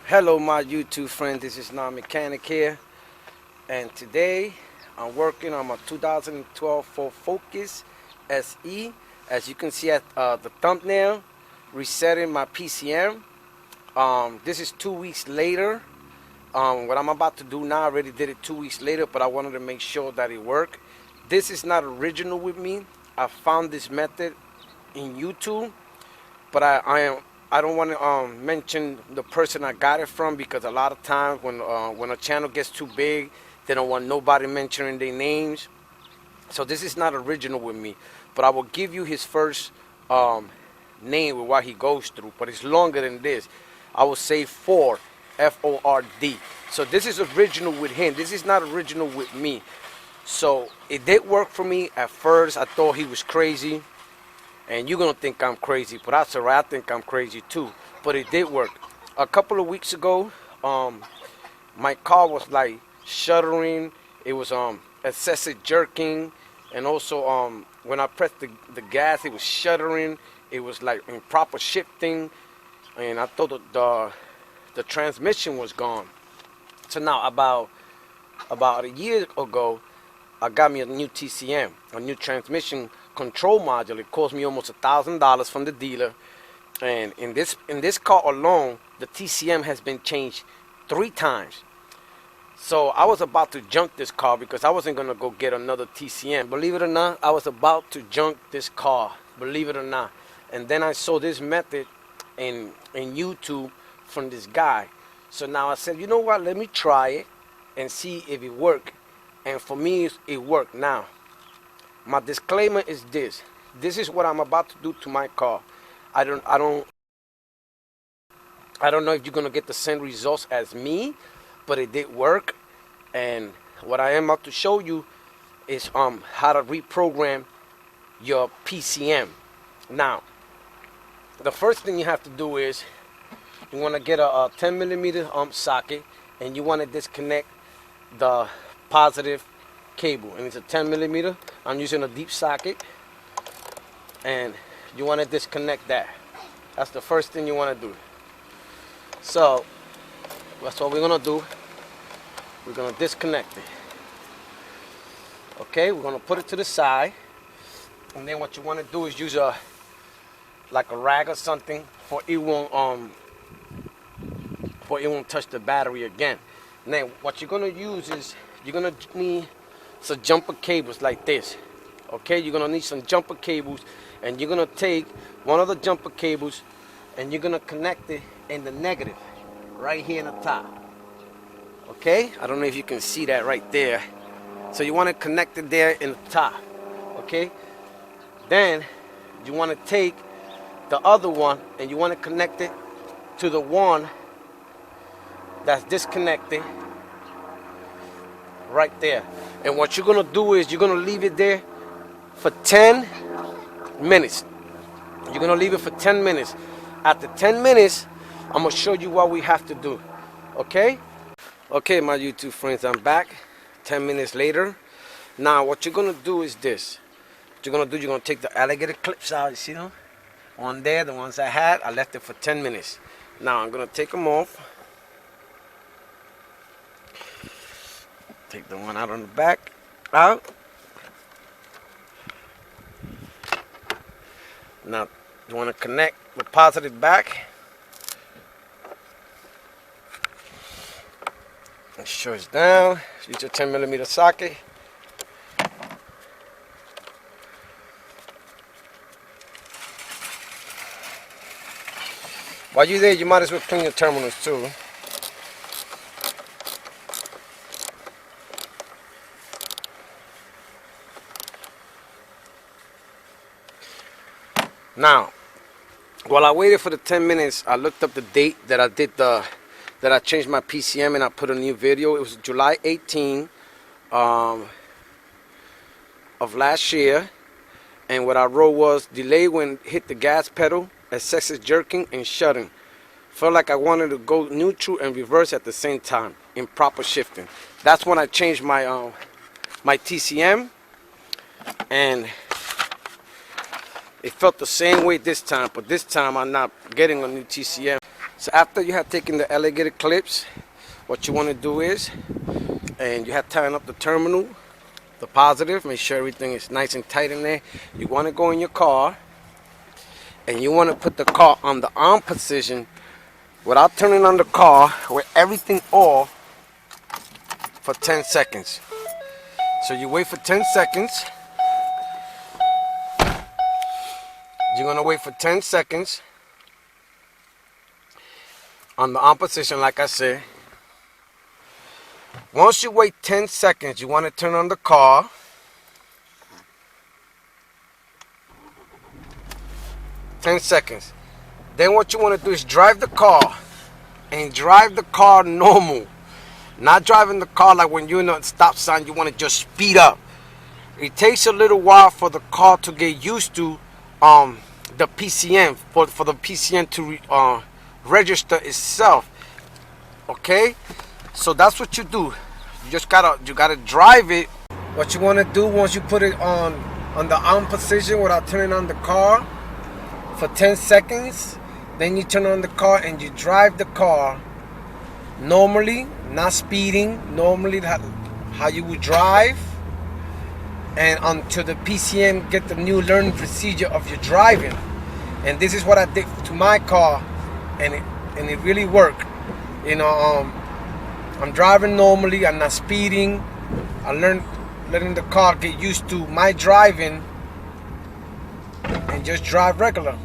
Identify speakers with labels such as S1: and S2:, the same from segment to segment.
S1: Hello my YouTube friends, this is Non-Mechanic here, and today I'm working on my 2012 Ford Focus SE. As you can see at the thumbnail, resetting my PCM. This is 2 weeks later. What I'm about to do now, I already did it 2 weeks later, but I wanted to make sure that it worked. This is not original with me. I found this method in YouTube, but I don't want to mention the person I got it from, because a lot of times when a channel gets too big, they don't want nobody mentioning their names. So this is not original with me, but I will give you his first name with what he goes through, but it's longer than this. I will say Ford, F-O-R-D. So this is original with him. This is not original with me. So it did work for me. At first I thought he was crazy, and you're going to think I'm crazy, but that's all right. I think I'm crazy too. But it did work. A couple of weeks ago, my car was like shuddering. It was excessive jerking. And also when I pressed the gas, it was shuddering. It was like improper shifting. And I thought the transmission was gone. So now about a year ago, I got me a new TCM, a new transmission control module. It cost me almost $1,000 from the dealer, and in this car alone, the TCM has been changed 3 times. So I was about to junk this car because I wasn't gonna go get another TCM. Believe it or not, I was about to junk this car. Believe it or not. And then I saw this method in YouTube from this guy. So now I said, you know what? Let me try it and see if it worked. And for me, it worked. Now, my disclaimer is this. This is what I'm about to do to my car. I don't know if you're gonna get the same results as me, but it did work. And what I am about to show you is how to reprogram your PCM. Now, the first thing you have to do is you want to get a 10 millimeter socket, and you want to disconnect the positive cable, and it's a 10 millimeter. I'm using a deep socket, and you want to disconnect that. That's the first thing you want to do. So that's what we're gonna do. We're gonna disconnect it. Okay, we're gonna put it to the side, and then what you want to do is use like a rag or something, for it won't touch the battery again. Now what you're gonna use is you're gonna need some jumper cables like this. Okay, you're gonna need some jumper cables, and you're gonna take one of the jumper cables and you're gonna connect it in the negative right here in the top. Okay, I don't know if you can see that right there. So you want to connect it there in the top. Okay, then you want to take the other one and you want to connect it to the one that's disconnected right there. And what you're gonna do is you're gonna leave it there for 10 minutes. You're gonna leave it for 10 minutes. After 10 minutes, I'm gonna show you what we have to do. Okay? Okay, my YouTube friends, I'm back 10 minutes later. Now what you're gonna do is this. What you're gonna do, you're gonna take the alligator clips out. You see them? On there, the ones I had, I left it for 10 minutes. Now I'm gonna take them off. Take the one out on the back out. Now you want to connect the positive back. Make sure it's down. Use your 10 millimeter socket. While you're there, you might as well clean your terminals too. Now, while I waited for the 10 minutes, I looked up the date that I changed my PCM and I put a new video. It was July 18 of last year. And what I wrote was, delay when hit the gas pedal, excessive jerking and shutting. Felt like I wanted to go neutral and reverse at the same time, improper shifting. That's when I changed my my TCM, and it felt the same way this time, but this time I'm not getting a new TCM. So after you have taken the alligator clips, what you want to do is, and you have tightened up the terminal, the positive, make sure everything is nice and tight in there. You want to go in your car, and you want to put the car on the on position without turning on the car, with everything off for 10 seconds. So you wait for 10 seconds. You're going to wait for 10 seconds on the on position, like I said. Once you wait 10 seconds, you want to turn on the car. Ten seconds. Then what you want to do is drive the car, and drive the car normal. Not driving the car like when you're in a stop sign, you want to just speed up. It takes a little while for the car to get used to the PCM, for the PCM to register itself. Okay, so that's what you do. You just gotta drive it. What you want to do once you put it on the on position without turning on the car for 10 seconds, then you turn on the car and you drive the car normally, not speeding, normally how you would drive, and until the PCM get the new learning procedure of your driving. And this is what I did to my car, and it really worked. You know, I'm driving normally, I'm not speeding. I learned letting the car get used to my driving and just drive regular,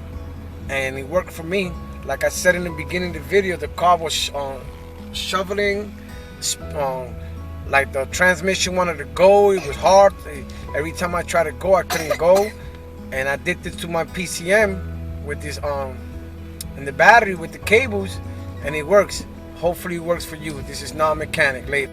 S1: and it worked for me. Like I said in the beginning of the video, the car was shoveling, like the transmission wanted to go. It was hard. Every time I tried to go, I couldn't go. And I did this to my PCM with this in the battery with the cables, and it works. Hopefully it works for you. This is non-mechanic. Later.